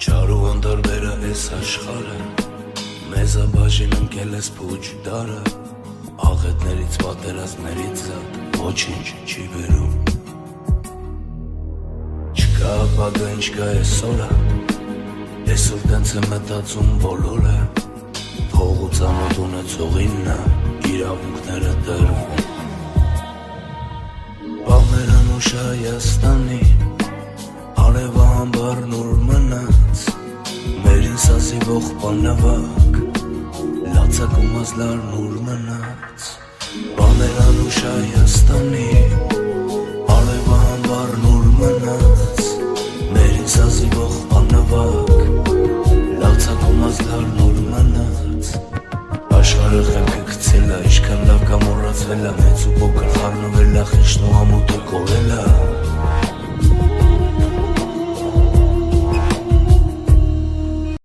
Չարու անդարբերը ես աշխարը, մեզ աբաժին ընկել ես պուչ դարը, աղետներից պատերազմներից զատ, ոչինչ չի վերում։ Չկա ապագա ինչ կա այսօրը, այսօր տենց է մտածում բոլորը, փող ու ծանոթ ունեցողինն է իրավունքները տրվում։ Պահներ անուշ Հայաստանի, արևը համբարն ուր մնաց, մերին սազիվող պանավակ, լացակում ազլարն ուր մնաց։ Պահներ անուշ Հայաստանի, արևը համբարն ուր մնաց, մերին սազիվող պանավակ, լացակում ազլարն ուր մնաց։ Աշխարհը խելքը գցել է, ինչքան լավ կա մոռացվել է, մեծ ու փոքր խառնվել է, խիճն ու ամոթը կորել